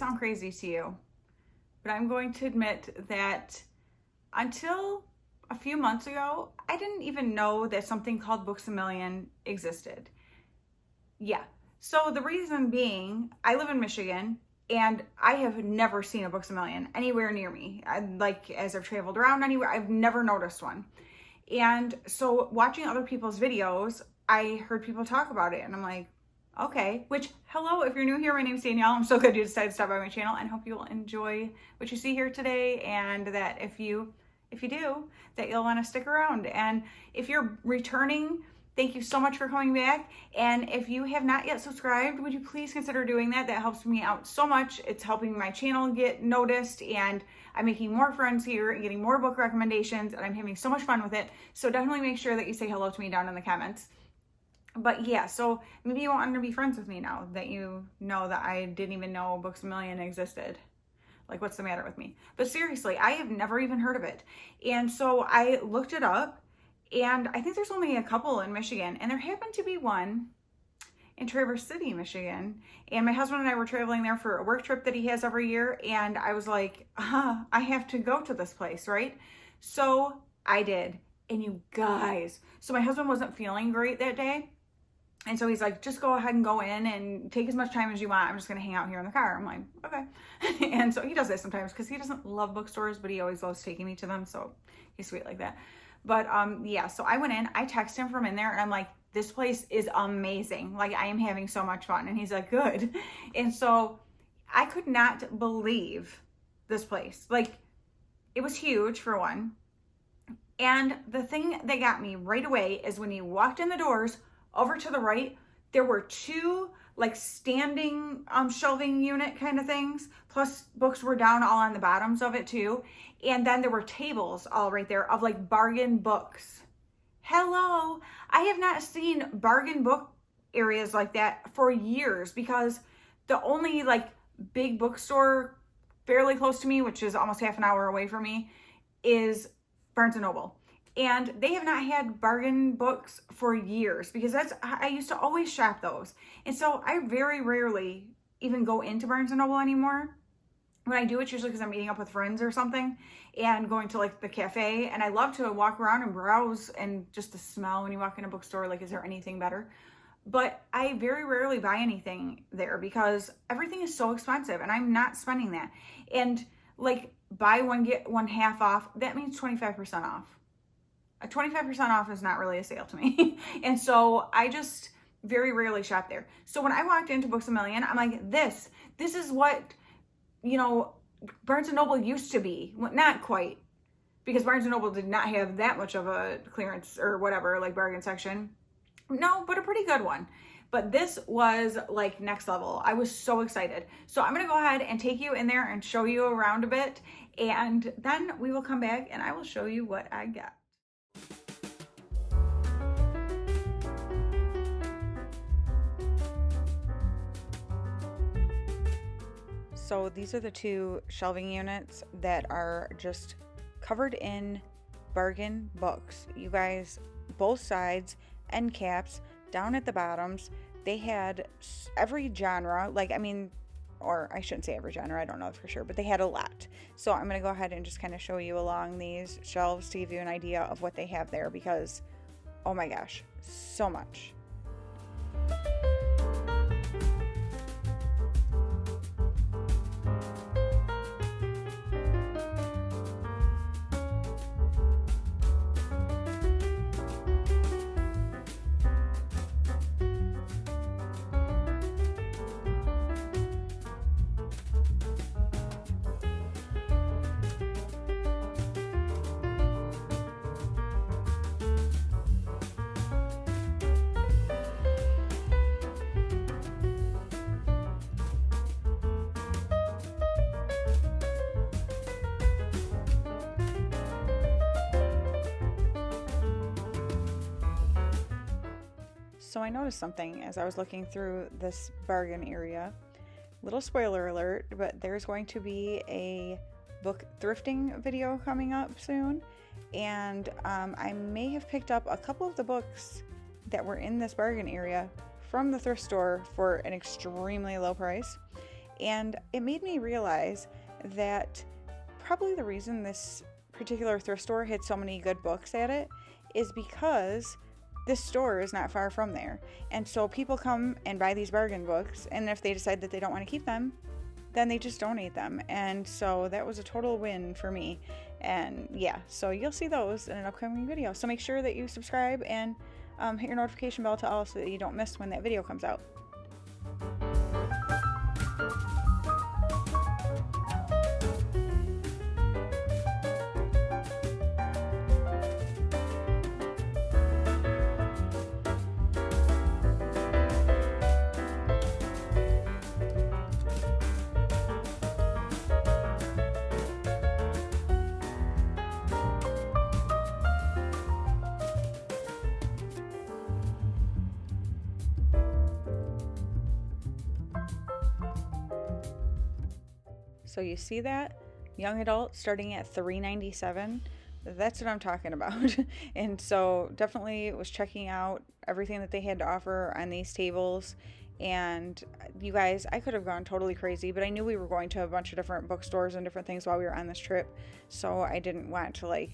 sound crazy to you, but I'm going to admit that until a few months ago, I didn't even know that something called Books A Million existed. Yeah. So the reason being, I live in Michigan and I have never seen a Books A Million anywhere near me. As I've traveled around anywhere, I've never noticed one. And so watching other people's videos, I heard people talk about it and I'm like, okay, which, hello, if you're new here, my name's Danielle. I'm so glad you decided to stop by my channel and hope you'll enjoy what you see here today, and that if you do, that you'll want to stick around. And if you're returning, thank you so much for coming back. And if you have not yet subscribed, would you please consider doing that? That helps me out so much. It's helping my channel get noticed, and I'm making more friends here and getting more book recommendations, and I'm having so much fun with it. So definitely make sure that you say hello to me down in the comments. But yeah, so maybe you want to be friends with me now that you know that I didn't even know Books A Million existed. Like, what's the matter with me? But seriously, I have never even heard of it. And so I looked it up, and I think there's only a couple in Michigan, and there happened to be one in Traverse City, Michigan. And my husband and I were traveling there for a work trip that he has every year, and I was like, I have to go to this place, right? So I did. And you guys, so my husband wasn't feeling great that day. And so he's like, just go ahead and go in and take as much time as you want. I'm just going to hang out here in the car. I'm like, okay. And so he does that sometimes because he doesn't love bookstores, but he always loves taking me to them. So he's sweet like that. But yeah, so I went in, I texted him from in there, and I'm like, this place is amazing. Like, I am having so much fun. And he's like, good. And so I could not believe this place. Like, it was huge for one. And the thing that got me right away is when you walked in the doors, over to the right, there were two like standing shelving unit kind of things, plus books were down all on the bottoms of it too. And then there were tables all right there of like bargain books. Hello, I have not seen bargain book areas like that for years, because the only like big bookstore fairly close to me, which is almost half an hour away from me, is Barnes & Noble. And they have not had bargain books for years, because I used to always shop those. And so I very rarely even go into Barnes & Noble anymore. When I do, it's usually because I'm meeting up with friends or something and going to like the cafe. And I love to walk around and browse, and just the smell when you walk in a bookstore, like, is there anything better? But I very rarely buy anything there because everything is so expensive and I'm not spending that. And like, buy one, get one half off, that means 25% off. A 25% off is not really a sale to me. And so I just very rarely shop there. So when I walked into Books A Million, I'm like, this is what, you know, Barnes & Noble used to be. Well, not quite, because Barnes & Noble did not have that much of a clearance or whatever, like bargain section. No, but a pretty good one. But this was like next level. I was so excited. So I'm going to go ahead and take you in there and show you around a bit. And then we will come back and I will show you what I got. So these are the two shelving units that are just covered in bargain books. You guys, both sides, end caps, down at the bottoms. They had every genre, like, I mean, or I shouldn't say every genre, I don't know for sure, but they had a lot. So I'm going to go ahead and just kind of show you along these shelves to give you an idea of what they have there, because, oh my gosh, so much. So I noticed something as I was looking through this bargain area. Little spoiler alert, but there's going to be a book thrifting video coming up soon. And I may have picked up a couple of the books that were in this bargain area from the thrift store for an extremely low price. And it made me realize that probably the reason this particular thrift store had so many good books at it is because this store is not far from there. And so people come and buy these bargain books, and if they decide that they don't want to keep them, then they just donate them. And so that was a total win for me. And yeah, so you'll see those in an upcoming video. So make sure that you subscribe and hit your notification bell to all so that you don't miss when that video comes out. So you see that? Young adult starting at $3.97. That's what I'm talking about. And so definitely was checking out everything that they had to offer on these tables. And you guys, I could have gone totally crazy, but I knew we were going to a bunch of different bookstores and different things while we were on this trip. So I didn't want to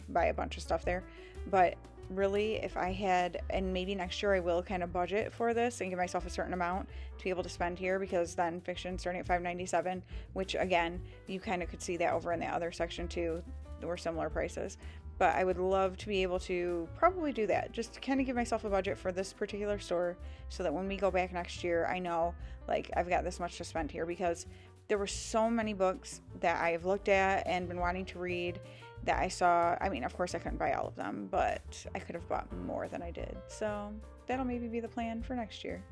buy a bunch of stuff there. But really, if I had, and maybe next year I will kind of budget for this and give myself a certain amount to be able to spend here, because then fiction starting at $5.97, which again, you kind of could see that over in the other section too. There were similar prices. But I would love to be able to probably do that, just to kind of give myself a budget for this particular store so that when we go back next year, I know I've got this much to spend here, because there were so many books that I've looked at and been wanting to read that I saw. I mean, of course I couldn't buy all of them, but I could have bought more than I did. So that'll maybe be the plan for next year.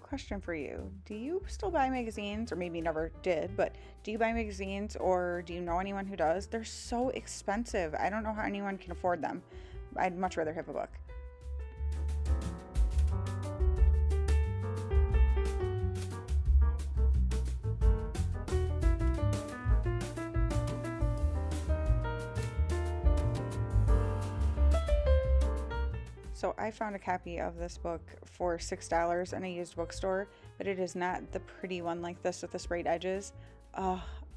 Question for you. Do you still buy magazines, or maybe never did, but do you buy magazines, or do you know anyone who does? They're so expensive. I don't know how anyone can afford them. I'd much rather have a book. So I found a copy of this book for $6 in a used bookstore, but it is not the pretty one like this with the sprayed edges.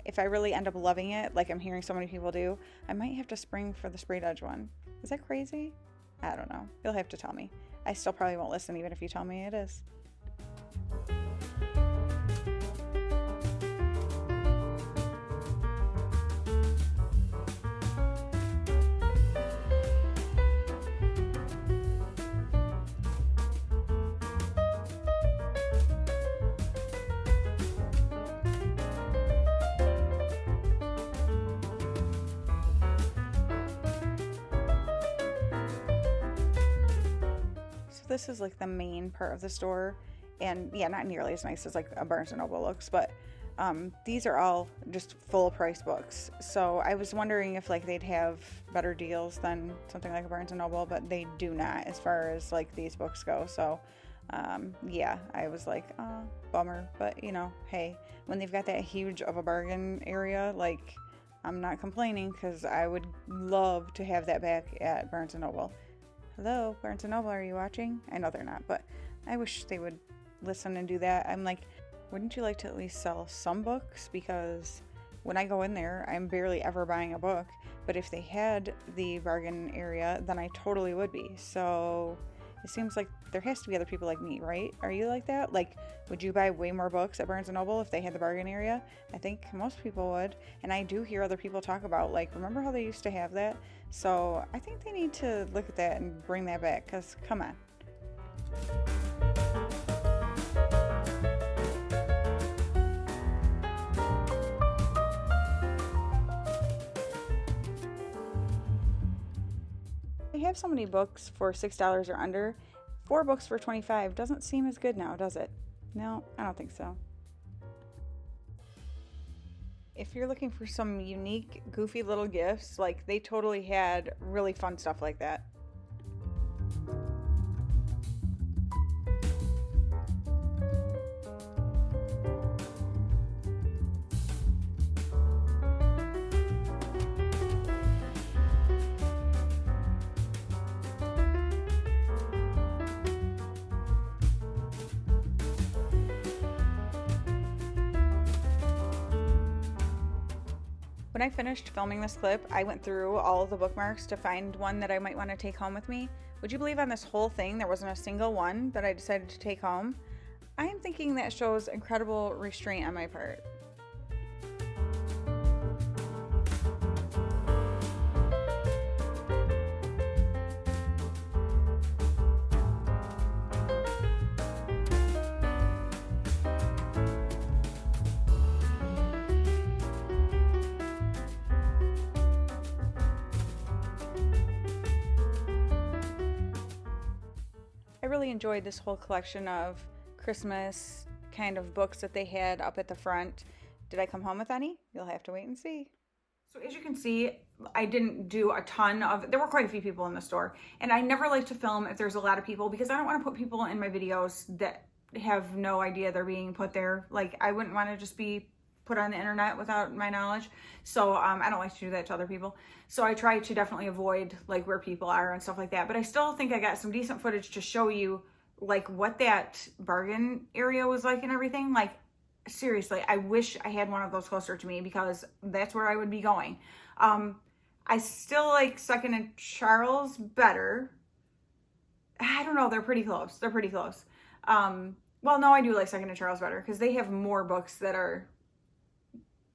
If I really end up loving it, like I'm hearing so many people do, I might have to spring for the sprayed edge one. Is that crazy? I don't know. You'll have to tell me. I still probably won't listen even if you tell me it is. This is the main part of the store, and yeah, not nearly as nice as a Barnes & Noble looks, but these are all just full price books. So I was wondering if they'd have better deals than something like a Barnes & Noble, but they do not as far as these books go. So yeah, I was bummer, but hey, when they've got that huge of a bargain area, I'm not complaining, because I would love to have that back at Barnes & Noble. Hello, Barnes & Noble, are you watching? I know they're not, but I wish they would listen and do that. I'm wouldn't you like to at least sell some books? Because when I go in there, I'm barely ever buying a book. But if they had the bargain area, then I totally would be. So it seems like there has to be other people like me, right? Are you like that? Like, would you buy way more books at Barnes & Noble if they had the bargain area? I think most people would. And I do hear other people talk about, like, remember how they used to have that? So I think they need to look at that and bring that back, because come on. They have so many books for $6 or under. 4 books for $25 doesn't seem as good now, does it? No, I don't think so. If you're looking for some unique, goofy little gifts, like, they totally had really fun stuff like that. When I finished filming this clip, I went through all of the bookmarks to find one that I might want to take home with me. Would you believe on this whole thing there wasn't a single one that I decided to take home? I am thinking that shows incredible restraint on my part. I really enjoyed this whole collection of Christmas kind of books that they had up at the front. Did I come home with any? You'll have to wait and see. So as you can see, I didn't do a ton of, there were quite a few people in the store, and I never like to film if there's a lot of people because I don't want to put people in my videos that have no idea they're being put there. Like, I wouldn't want to just be put on the internet without my knowledge. So I don't like to do that to other people. So I try to definitely avoid like where people are and stuff like that. But I still think I got some decent footage to show you like what that bargain area was like and everything. Like, seriously, I wish I had one of those closer to me because that's where I would be going. I still like Second and Charles better. I don't know, they're pretty close. They're pretty close. Well, no, I do like Second and Charles better because they have more books that are,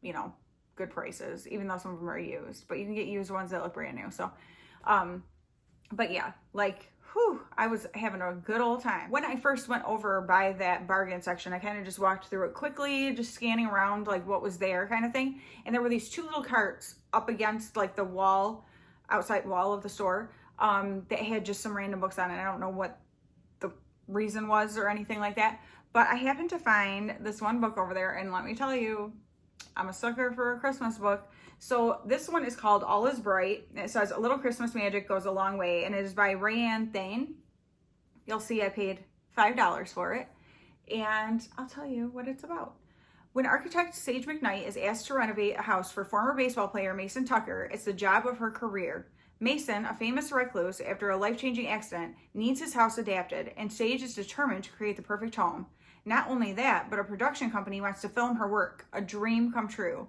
you know, good prices, even though some of them are used, but you can get used ones that look brand new. So, but yeah, like, whew, I was having a good old time. When I first went over by that bargain section, I kind of just walked through it quickly, just scanning around like what was there kind of thing. And there were these 2 little carts up against like the wall, outside wall of the store, that had just some random books on it. I don't know what the reason was or anything like that, but I happened to find this one book over there, and let me tell you, I'm a sucker for a Christmas book. So this one is called All Is Bright. It says, "A Little Christmas Magic Goes a Long Way," and it is by Rayanne Thane. You'll see I paid $5 for it, and I'll tell you what it's about. When architect Sage McKnight is asked to renovate a house for former baseball player Mason Tucker, it's the job of her career. Mason, a famous recluse after a life-changing accident, needs his house adapted, and Sage is determined to create the perfect home. Not only that, but a production company wants to film her work, a dream come true.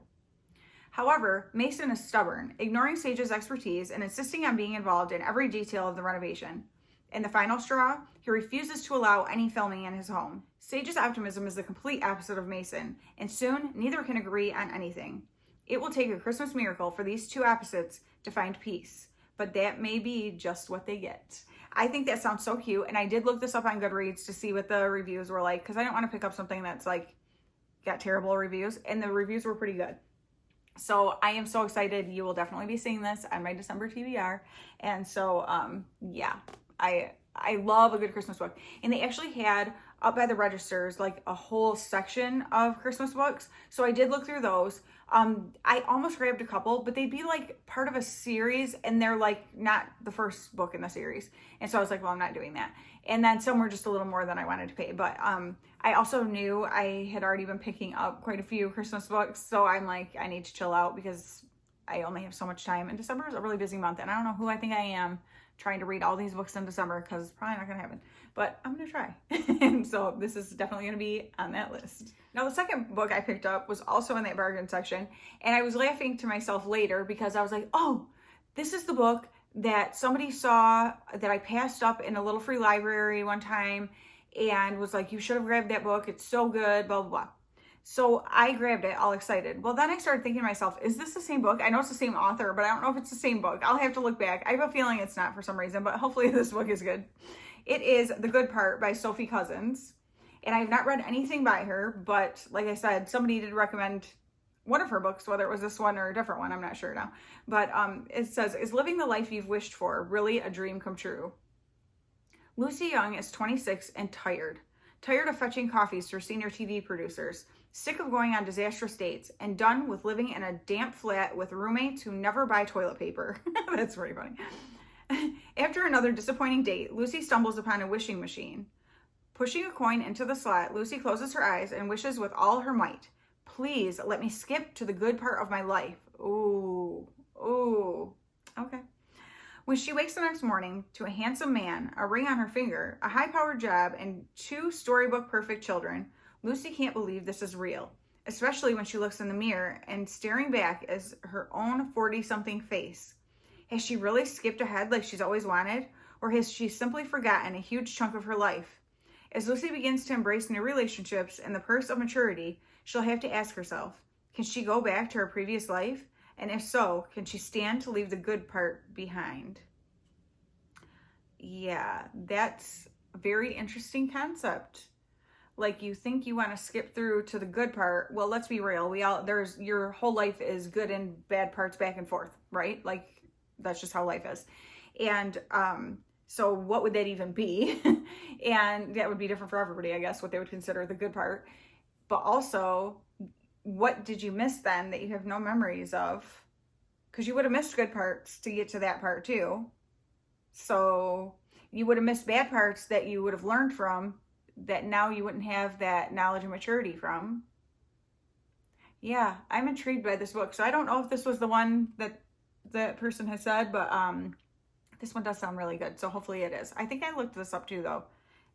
However, Mason is stubborn, ignoring Sage's expertise and insisting on being involved in every detail of the renovation. In the final straw, he refuses to allow any filming in his home. Sage's optimism is the complete opposite of Mason, and soon neither can agree on anything. It will take a Christmas miracle for these 2 opposites to find peace, but that may be just what they get. I think that sounds so cute, and I did look this up on Goodreads to see what the reviews were like, because I didn't want to pick up something that's like got terrible reviews, and the reviews were pretty good. So I am so excited. You will definitely be seeing this on my December TBR, and so yeah, I love a good Christmas book. And they actually had up by the registers like a whole section of Christmas books, so I did look through those. I almost grabbed a couple, but they'd be like part of a series, and they're like not the first book in the series. And so I was like, well, I'm not doing that. And then some were just a little more than I wanted to pay. But I also knew I had already been picking up quite a few Christmas books. So I'm like, I need to chill out because I only have so much time. And December is a really busy month, and I don't know who I think I am trying to read all these books in December, because it's probably not going to happen. But I'm going to try. And so this is definitely going to be on that list. Now, the second book I picked up was also in that bargain section. And I was laughing to myself later because I was like, oh, this is the book that somebody saw that I passed up in a little free library one time and was like, you should have grabbed that book. It's so good, blah, blah, blah. So I grabbed it all excited. Well, then I started thinking to myself, is this the same book? I know it's the same author, but I don't know if it's the same book. I'll have to look back. I have a feeling it's not for some reason, but hopefully this book is good. It is The Good Part by Sophie Cousins. And I have not read anything by her, but like I said, somebody did recommend one of her books, whether it was this one or a different one, I'm not sure now. But it says, is living the life you've wished for really a dream come true? Lucy Young is 26 and tired of fetching coffees for senior TV producers, sick of going on disastrous dates, and done with living in a damp flat with roommates who never buy toilet paper. That's pretty funny. After another disappointing date, Lucy stumbles upon a wishing machine. Pushing a coin into the slot, Lucy closes her eyes and wishes with all her might, please let me skip to the good part of my life. Ooh, okay. When she wakes the next morning to a handsome man, a ring on her finger, a high-powered job, and 2 storybook perfect children, Lucy can't believe this is real, especially when she looks in the mirror and staring back is her own 40-something face. Has she really skipped ahead like she's always wanted, or has she simply forgotten a huge chunk of her life? As Lucy begins to embrace new relationships and the perks of maturity, she'll have to ask herself, can she go back to her previous life? And if so, can she stand to leave the good part behind? Yeah, that's a very interesting concept. Like, you think you want to skip through to the good part. Well, let's be real. Your whole life is good and bad parts back and forth, right? Like, that's just how life is. And, so what would that even be? And that would be different for everybody, I guess, what they would consider the good part. But also, what did you miss then that you have no memories of? Because you would have missed good parts to get to that part too. So you would have missed bad parts that you would have learned from that now you wouldn't have that knowledge and maturity from. Yeah, I'm intrigued by this book. So I don't know if this was the one that that person has said, but this one does sound really good, so hopefully it is. I think I looked this up too, though,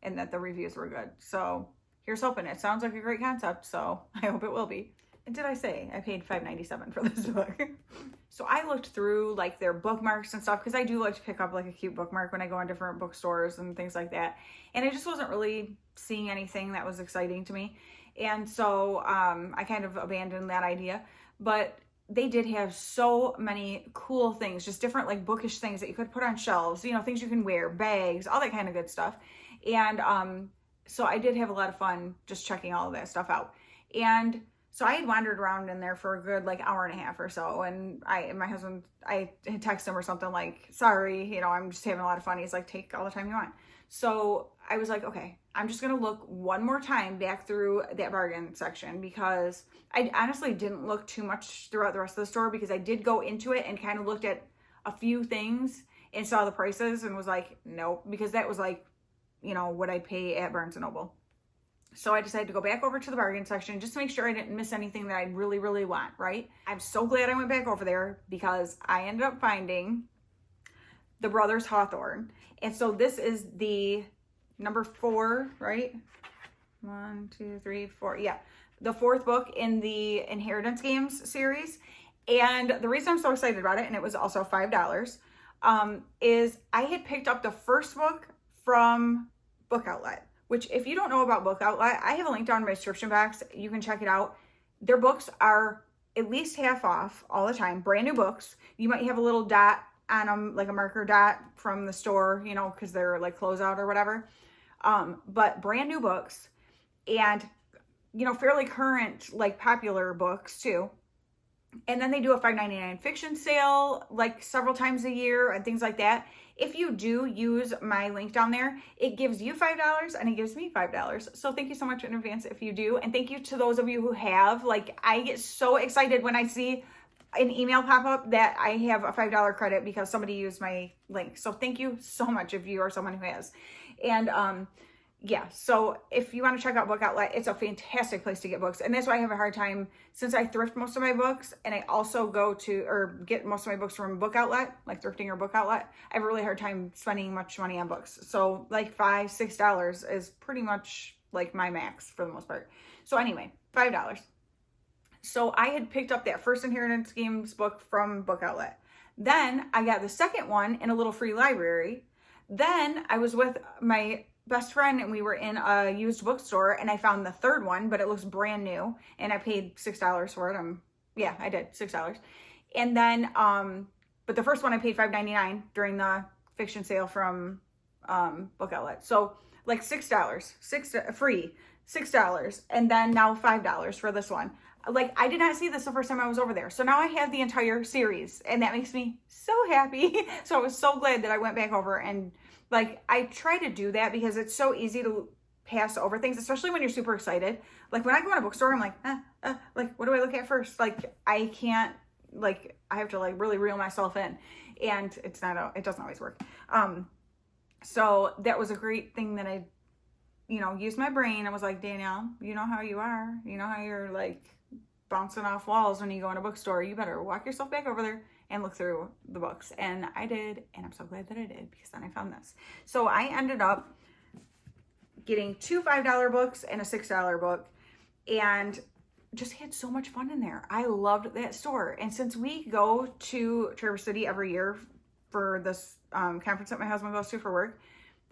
and that the reviews were good. So here's hoping. It sounds like a great concept, so I hope it will be. And did I say I paid $5.97 for this book? So I looked through like their bookmarks and stuff, because I do like to pick up like a cute bookmark when I go on different bookstores and things like that. And I just wasn't really seeing anything that was exciting to me. And so I kind of abandoned that idea. But they did have so many cool things, just different like bookish things that you could put on shelves, you know, things you can wear, bags, all that kind of good stuff. And so I did have a lot of fun just checking all of that stuff out. And so I had wandered around in there for a good like hour and a half or so. And my husband, I had texted him or something like, sorry, you know, I'm just having a lot of fun. He's like, take all the time you want. So I was like, okay, I'm just going to look one more time back through that bargain section, because I honestly didn't look too much throughout the rest of the store, because I did go into it and kind of looked at a few things and saw the prices and was like, nope, because that was like, you know, what I pay at Barnes & Noble. So I decided to go back over to the bargain section just to make sure I didn't miss anything that I really, really want, right? I'm so glad I went back over there, because I ended up finding The Brothers Hawthorne. And so this is the number 4, right? 1, 2, 3, 4. Yeah. The 4th book in the Inheritance Games series. And the reason I'm so excited about it, and it was also $5, is I had picked up the first book from Book Outlet, which if you don't know about Book Outlet, I have a link down in my description box. You can check it out. Their books are at least half off all the time. Brand new books. You might have a little dot on them, like a marker dot from the store, you know, because they're like closeout or whatever. But brand new books, and, you know, fairly current, like popular books too. And then they do a $5.99 fiction sale like several times a year and things like that. If you do use my link down there, it gives you $5 and it gives me $5. So thank you so much in advance if you do. And thank you to those of you who have. Like, I get so excited when I see an email pop up that I have a $5 credit because somebody used my link. So thank you so much if you are someone who has. And yeah, so if you want to check out Book Outlet, it's a fantastic place to get books. And that's why I have a hard time, since I thrift most of my books, and I also go to, or get most of my books from Book Outlet, like thrifting or Book Outlet, I have a really hard time spending much money on books. So like $5, $6 is pretty much like my max for the most part. So anyway, $5. So I had picked up that first Inheritance Games book from Book Outlet. Then I got the second one in a little free library. Then I was with my best friend and we were in a used bookstore and I found the third one, but it looks brand new and I paid $6 for it. Yeah, I did, $6. And then, but the first one I paid $5.99 during the fiction sale from Book Outlet. So like $6, free, $6. And then now $5 for this one. Like, I did not see this the first time I was over there. So now I have the entire series and that makes me so happy. So I was so glad that I went back over and like, I try to do that because it's so easy to pass over things, especially when you're super excited. Like when I go in a bookstore, I'm like, like, what do I look at first? Like, I can't, like, I have to like really reel myself in and it doesn't always work. So that was a great thing that I, used my brain. I was like, Danielle, you know how you are, you know how you're like bouncing off walls when you go in a bookstore. You better walk yourself back over there and look through the books. And I did, and I'm so glad that I did because then I found this. So I ended up getting 2 $5 books and a $6 book and just had so much fun in there. I loved that store. And since we go to Traverse City every year for this conference that my husband goes to for work,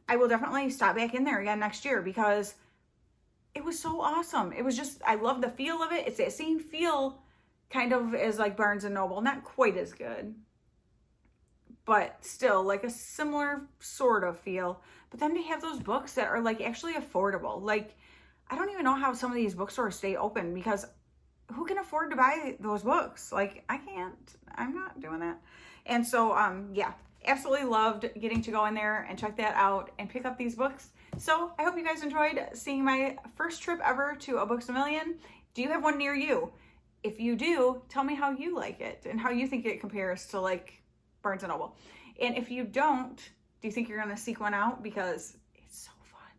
I will definitely stop back in there again next year because it was so awesome. It was just, I love the feel of it. It's that same feel kind of as like Barnes and Noble, not quite as good, but still like a similar sort of feel. But then they have those books that are like actually affordable. Like, I don't even know how some of these bookstores stay open because who can afford to buy those books? Like, I can't, I'm not doing that. And so, yeah, absolutely loved getting to go in there and check that out and pick up these books. So I hope you guys enjoyed seeing my first trip ever to a Books A Million. Do you have one near you? If you do, tell me how you like it and how you think it compares to like Barnes and Noble. And if you don't, do you think you're gonna seek one out? Because it's so fun.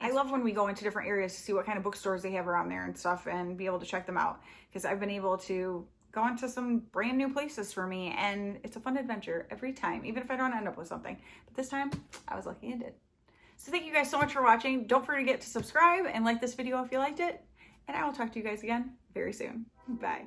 I love when we go into different areas to see what kind of bookstores they have around there and stuff and be able to check them out. Because I've been able to go into some brand new places for me and it's a fun adventure every time, even if I don't end up with something. But this time, I was lucky and did. So thank you guys so much for watching. Don't forget to subscribe and like this video if you liked it. And I will talk to you guys again very soon. Bye.